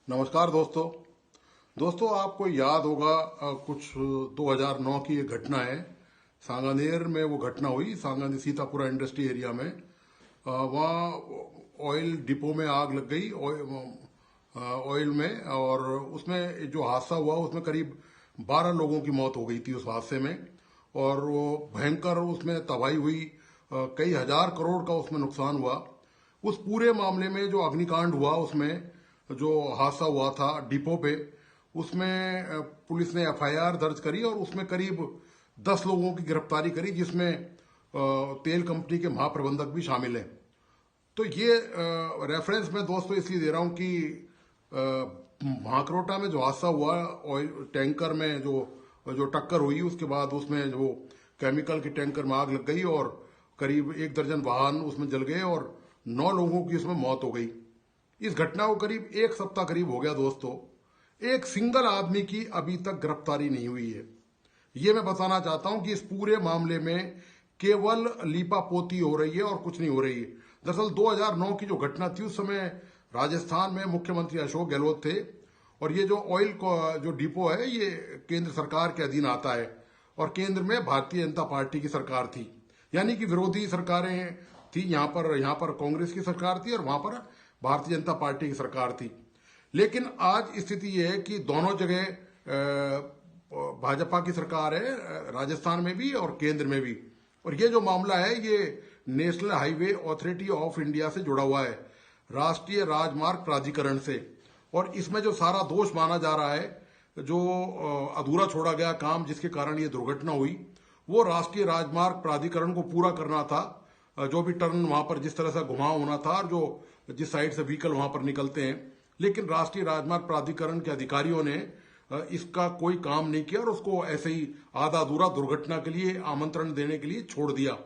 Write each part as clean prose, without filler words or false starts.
नमस्कार दोस्तों आपको याद होगा कुछ 2009 की ये घटना है। सांगानेर में वो घटना हुई। सांगानेर सीतापुरा इंडस्ट्री एरिया में वहाँ ऑयल डिपो में आग लग गई ऑयल में, और उसमें जो हादसा हुआ उसमें करीब 12 लोगों की मौत हो गई थी उस हादसे में। और वो भयंकर उसमें तबाही हुई, कई हजार करोड़ का उसमें नुकसान हुआ। उस पूरे मामले में जो अग्निकांड हुआ, उसमें जो हादसा हुआ था डिपो पे, उसमें पुलिस ने एफआईआर दर्ज करी और उसमें करीब 10 लोगों की गिरफ्तारी करी, जिसमें तेल कंपनी के महाप्रबंधक भी शामिल हैं। तो ये रेफरेंस मैं दोस्तों इसलिए दे रहा हूं कि भांकरोटा में जो हादसा हुआ, ऑयल टैंकर में जो टक्कर हुई, उसके बाद उसमें जो केमिकल के टैंकर में आग लग गई और करीब 1 दर्जन वाहन उसमें जल गए और 9 लोगों की उसमें मौत हो गई। इस घटना को करीब 1 सप्ताह करीब हो गया दोस्तों। एक सिंगल आदमी की अभी तक गिरफ्तारी नहीं हुई है। ये मैं बताना चाहता हूं कि इस पूरे मामले में केवल लीपापोती हो रही है और कुछ नहीं हो रही है। दरअसल 2009 की जो घटना थी, उस समय राजस्थान में मुख्यमंत्री अशोक गहलोत थे और ये जो ऑयल जो डिपो है ये केंद्र सरकार के अधीन आता है और केंद्र में भारतीय जनता पार्टी की सरकार थी। यानी कि विरोधी सरकारें थी। यहाँ पर कांग्रेस की सरकार थी और वहां पर भारतीय जनता पार्टी की सरकार थी। लेकिन आज स्थिति यह है कि दोनों जगह भाजपा की सरकार है, राजस्थान में भी और केंद्र में भी। और ये जो मामला है ये national highway authority of India से जुड़ा हुआ है, राष्ट्रीय राजमार्ग प्राधिकरण से। और इसमें जो सारा दोष माना जा रहा है, जो अधूरा छोड़ा गया काम जिसके कारण ये दुर्घटना हुई, वो राष्ट्रीय राजमार्ग प्राधिकरण को पूरा करना था। जो भी टर्न वहां पर जिस तरह से घुमाव होना था और जो जिस साइड से व्हीकल वहां पर निकलते हैं, लेकिन राष्ट्रीय राजमार्ग प्राधिकरण के अधिकारियों ने इसका कोई काम नहीं किया और उसको ऐसे ही आधा अधूरा दुर्घटना के लिए आमंत्रण देने के लिए छोड़ दिया।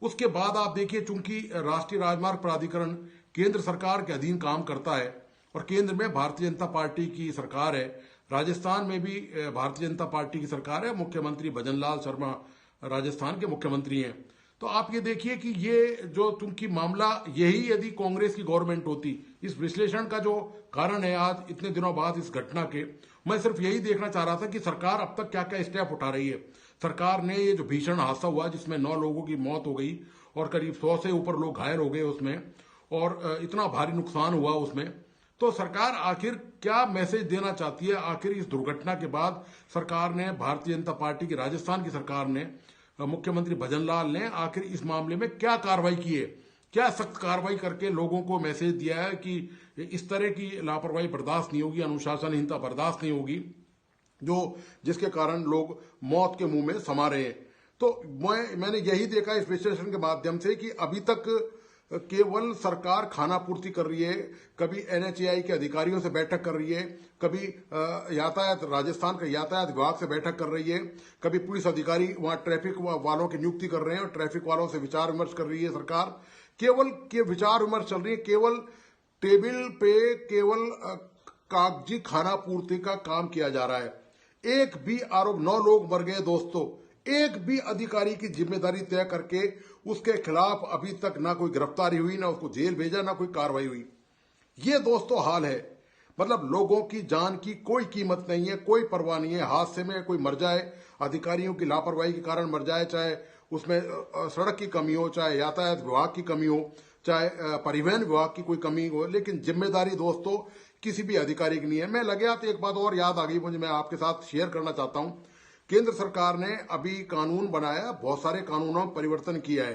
उसके बाद आप देखिए, चूंकि राष्ट्रीय राजमार्ग प्राधिकरण केंद्र सरकार के अधीन काम करता है और केंद्र में भारतीय जनता पार्टी की सरकार है, राजस्थान में भी भारतीय जनता पार्टी की सरकार है, मुख्यमंत्री भजनलाल शर्मा राजस्थान के मुख्यमंत्री हैं। तो आप ये देखिए कि ये जो चूंकि मामला यही यदि कांग्रेस की गवर्नमेंट होती, इस विश्लेषण का जो कारण है आज इतने दिनों बाद इस घटना के, मैं सिर्फ यही देखना चाह रहा था कि सरकार अब तक क्या क्या स्टेप उठा रही है। सरकार ने ये जो भीषण हादसा हुआ जिसमें 9 लोगों की मौत हो गई और करीब 100 से ऊपर लोग घायल हो गए उसमें, और इतना भारी नुकसान हुआ उसमें, तो सरकार आखिर क्या मैसेज देना चाहती है? आखिर इस दुर्घटना के बाद सरकार ने, भारतीय जनता पार्टी की राजस्थान की सरकार ने, मुख्यमंत्री भजनलाल ने आखिर इस मामले में क्या कार्रवाई की है? क्या सख्त कार्रवाई करके लोगों को मैसेज दिया है कि इस तरह की लापरवाही बर्दाश्त नहीं होगी, अनुशासनहीनता बर्दाश्त नहीं होगी, जो जिसके कारण लोग मौत के मुंह में समा रहे हैं? तो मैंने यही देखा इस विश्लेषण के माध्यम से कि अभी तक केवल सरकार खाना पूर्ति कर रही है। कभी एनएचएआई के अधिकारियों से बैठक कर रही है, कभी यातायात, राजस्थान का यातायात विभाग से बैठक कर रही है, कभी पुलिस अधिकारी वहां ट्रैफिक वालों की नियुक्ति कर रहे हैं और ट्रैफिक वालों से विचार विमर्श कर रही है सरकार। केवल के विचार विमर्श चल रही है, केवल टेबल पे केवल कागजी खाना पूर्ति का काम किया जा रहा है। एक भी आरोप, 9 लोग मर गए दोस्तों, एक भी अधिकारी की जिम्मेदारी तय करके उसके खिलाफ अभी तक ना कोई गिरफ्तारी हुई, ना उसको जेल भेजा, ना कोई कार्रवाई हुई। ये दोस्तों हाल है। मतलब लोगों की जान की कोई कीमत नहीं है, कोई परवाह नहीं है। हादसे में कोई मर जाए, अधिकारियों की लापरवाही के कारण मर जाए, चाहे उसमें सड़क की कमी हो, चाहे यातायात विभाग की कमी हो, चाहे परिवहन विभाग की कोई कमी हो, लेकिन जिम्मेदारी दोस्तों किसी भी अधिकारी की नहीं है। मैं लगे तो एक बात और याद आ गई मुझे, मैं आपके साथ शेयर करना चाहता हूं। केंद्र सरकार ने अभी कानून बनाया, बहुत सारे कानूनों में परिवर्तन किया है,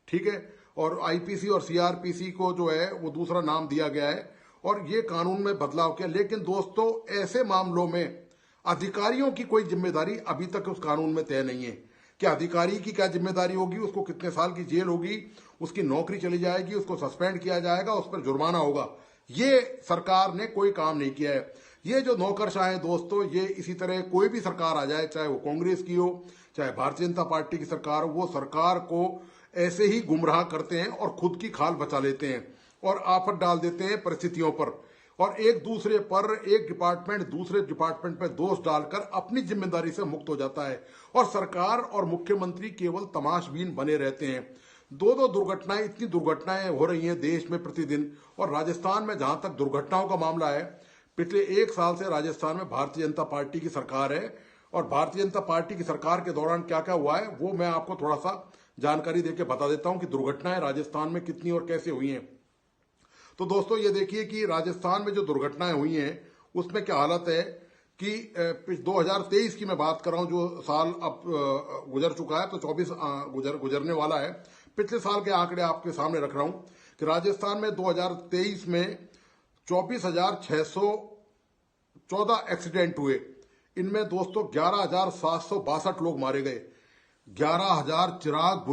ठीक है, और आईपीसी और सीआरपीसी को जो है वो दूसरा नाम दिया गया है और ये कानून में बदलाव किया। लेकिन दोस्तों ऐसे मामलों में अधिकारियों की कोई जिम्मेदारी अभी तक उस कानून में तय नहीं है। क्या अधिकारी की क्या जिम्मेदारी होगी, उसको कितने साल की जेल होगी, उसकी नौकरी चली जाएगी, उसको सस्पेंड किया जाएगा, उस पर जुर्माना होगा, ये सरकार ने कोई काम नहीं किया है। ये जो नौकरशाह है दोस्तों, ये इसी तरह कोई भी सरकार आ जाए, चाहे वो कांग्रेस की हो, चाहे भारतीय जनता पार्टी की सरकार हो, वो सरकार को ऐसे ही गुमराह करते हैं और खुद की खाल बचा लेते हैं और आफत डाल देते हैं परिस्थितियों पर, और एक दूसरे पर, एक डिपार्टमेंट दूसरे डिपार्टमेंट पर दोष डालकर अपनी जिम्मेदारी से मुक्त हो जाता है और सरकार और मुख्यमंत्री केवल तमाशबीन बने रहते हैं। दो दुर्घटनाएं, इतनी दुर्घटनाएं हो रही हैं देश में प्रतिदिन, और राजस्थान में जहां तक दुर्घटनाओं का मामला है, पिछले 1 साल से राजस्थान में भारतीय जनता पार्टी की सरकार है और भारतीय जनता पार्टी की सरकार के दौरान क्या क्या हुआ है वो मैं आपको थोड़ा सा जानकारी देके बता देता हूं कि दुर्घटनाएं राजस्थान में कितनी और कैसे हुई हैं। तो दोस्तों ये देखिए कि राजस्थान में जो दुर्घटनाएं हुई हैं उसमें क्या हालत है कि 2023 की मैं बात कर रहा हूं, जो साल अब गुजर चुका है, तो 24 गुजरने वाला है। पिछले साल के आंकड़े आपके सामने रख रहा हूं कि राजस्थान में 2023 में 24,614 एक्सीडेंट हुए। इनमें दोस्तों 11,762 लोग मारे गए, 11,000 चिराग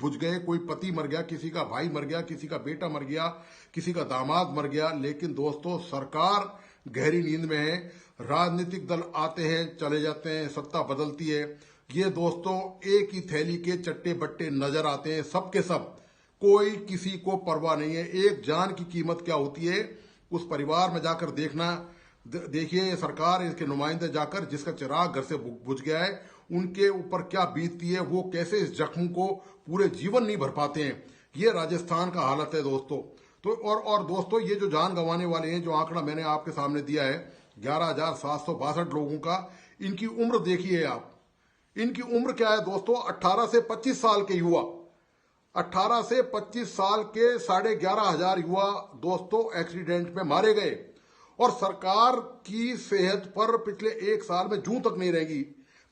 बुझ गए। कोई पति मर गया, किसी का भाई मर गया, किसी का बेटा मर गया, किसी का दामाद मर गया। लेकिन दोस्तों सरकार गहरी नींद में है। राजनीतिक दल आते हैं चले जाते हैं, सत्ता बदलती है। ये दोस्तों एक ही थैली के चट्टे बट्टे नजर आते हैं, सबके सब। कोई किसी को परवाह नहीं है। एक जान की कीमत क्या होती है उस परिवार में जाकर देखना। देखिए सरकार, इसके नुमाइंदे जाकर, जिसका चिराग घर से बुझ गया है, उनके ऊपर क्या बीतती है, वो कैसे इस जख्म को पूरे जीवन नहीं भर पाते हैं। ये राजस्थान का हालत है दोस्तों। तो और दोस्तों ये जो जान गंवाने वाले हैं, जो आंकड़ा मैंने आपके सामने दिया है 11,762 लोगों का, इनकी उम्र देखिए आप। इनकी उम्र क्या है दोस्तों? 18 से 25 साल के युवा, 18 से 25 साल के 11,500 युवा दोस्तों एक्सीडेंट में मारे गए। और सरकार की सेहत पर पिछले 1 साल में जूं तक नहीं रहेगी।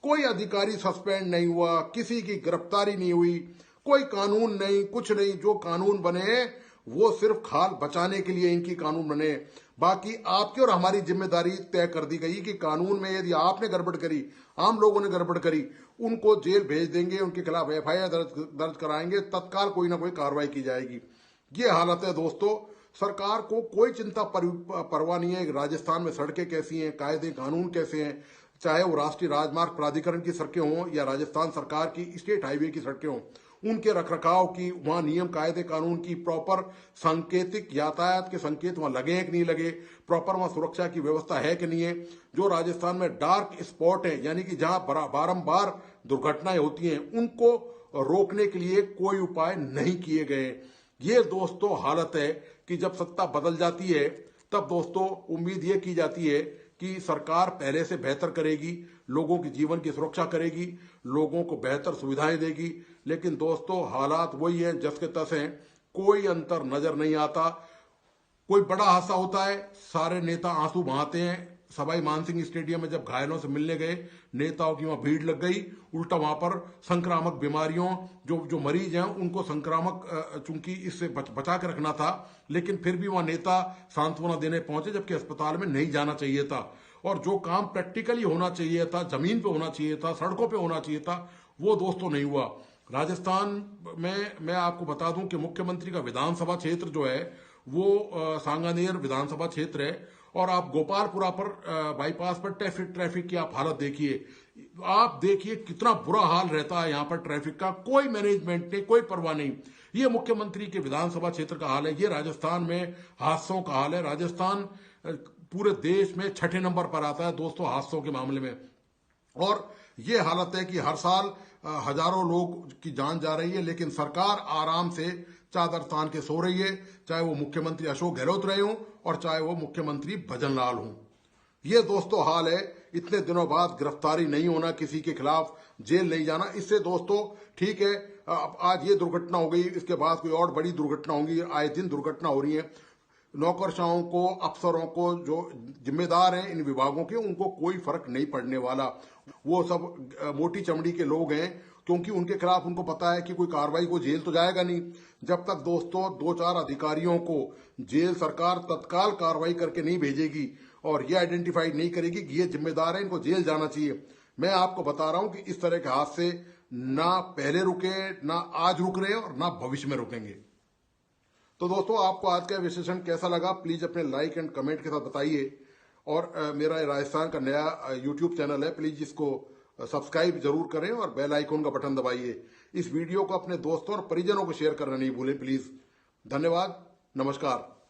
कोई अधिकारी सस्पेंड नहीं हुआ, किसी की गिरफ्तारी नहीं हुई, कोई कानून नहीं, कुछ नहीं। जो कानून बने वो सिर्फ खाल बचाने के लिए इनकी कानून बने। बाकी आपकी और हमारी जिम्मेदारी तय कर दी गई कि कानून में यदि आपने गड़बड़ करी, आम लोगों ने गड़बड़ करी, उनको जेल भेज देंगे, उनके खिलाफ FIR दर्ज कराएंगे, तत्काल कोई ना कोई कार्रवाई की जाएगी। ये हालत है दोस्तों। सरकार को कोई चिंता परवाह नहीं है राजस्थान में सड़कें कैसी हैं, कायदे कानून कैसे हैं, चाहे वो राष्ट्रीय राजमार्ग प्राधिकरण की सड़कें हों या राजस्थान सरकार की स्टेट हाईवे की सड़कें हों, उनके रखरखाव की, वहां नियम कायदे कानून की, प्रॉपर सांकेतिक यातायात के संकेत वहां लगे हैं कि नहीं लगे, प्रॉपर वहां सुरक्षा की व्यवस्था है कि नहीं है। जो राजस्थान में डार्क स्पॉट है, यानी कि जहां बारंबार दुर्घटनाएं होती हैं, उनको रोकने के लिए कोई उपाय नहीं किए गए। ये दोस्तों हालत है कि जब सत्ता बदल जाती है तब दोस्तों उम्मीद ये की जाती है कि सरकार पहले से बेहतर करेगी, लोगों की जीवन की सुरक्षा करेगी, लोगों को बेहतर सुविधाएं देगी। लेकिन दोस्तों हालात वही हैं जस के तस हैं, कोई अंतर नजर नहीं आता। कोई बड़ा हादसा होता है, सारे नेता आंसू बहाते हैं। सवाई मानसिंह स्टेडियम में जब घायलों से मिलने गए, नेताओं की वहां भीड़ लग गई। उल्टा वहां पर संक्रामक बीमारियों, जो मरीज हैं उनको संक्रामक, चूंकि इससे बचा के रखना था, लेकिन फिर भी वहां नेता सांत्वना देने पहुंचे, जबकि अस्पताल में नहीं जाना चाहिए था। और जो काम प्रैक्टिकली होना चाहिए था, जमीन पे होना चाहिए था, सड़कों पे होना चाहिए था, वो दोस्तों नहीं हुआ। राजस्थान में मैं आपको बता दूं कि मुख्यमंत्री का विधानसभा क्षेत्र जो है वो सांगानेर विधानसभा क्षेत्र है। और आप गोपालपुरा पर बाईपास पर ट्रैफिक की आप हालत देखिए। आप देखिए कितना बुरा हाल रहता है यहाँ पर ट्रैफिक का। कोई मैनेजमेंट नहीं, कोई परवाह नहीं। ये मुख्यमंत्री के विधानसभा क्षेत्र का हाल है। ये राजस्थान में हादसों का हाल है। राजस्थान पूरे देश में 6ठे नंबर पर आता है दोस्तों हादसों के मामले में। और ये हालत है कि हर साल हजारों लोग की जान जा रही है, लेकिन सरकार आराम से चादर तान के सो रही है, चाहे वो मुख्यमंत्री अशोक गहलोत रहे हों और चाहे वो मुख्यमंत्री भजन लाल हों। ये दोस्तों हाल है। इतने दिनों बाद गिरफ्तारी नहीं होना, किसी के खिलाफ जेल नहीं जाना। इससे दोस्तों ठीक है, आज ये दुर्घटना हो गई, इसके बाद कोई और बड़ी दुर्घटना होगी। आए दिन दुर्घटना हो रही है। नौकरशाहों को, अफसरों को, जो जिम्मेदार हैं इन विभागों के, उनको कोई फर्क नहीं पड़ने वाला। वो सब मोटी चमड़ी के लोग हैं, क्योंकि उनके खिलाफ उनको पता है कि कोई कार्रवाई, को जेल तो जाएगा नहीं। जब तक दोस्तों 2-4 अधिकारियों को जेल सरकार तत्काल कार्रवाई करके नहीं भेजेगी और ये आइडेंटिफाई नहीं करेगी कि ये जिम्मेदार है, इनको जेल जाना चाहिए। मैं आपको बता रहा हूं कि इस तरह के हादसे ना पहले रुके, ना आज रुक रहे और ना भविष्य में रुकेंगे। तो दोस्तों आपको आज का विश्लेषण कैसा लगा, प्लीज अपने लाइक एंड कमेंट के साथ बताइए। और मेरा राजस्थान का नया यूट्यूब चैनल है, प्लीज इसको सब्सक्राइब जरूर करें और बेल आइकन का बटन दबाइए। इस वीडियो को अपने दोस्तों और परिजनों को शेयर करना नहीं भूलें प्लीज। धन्यवाद, नमस्कार।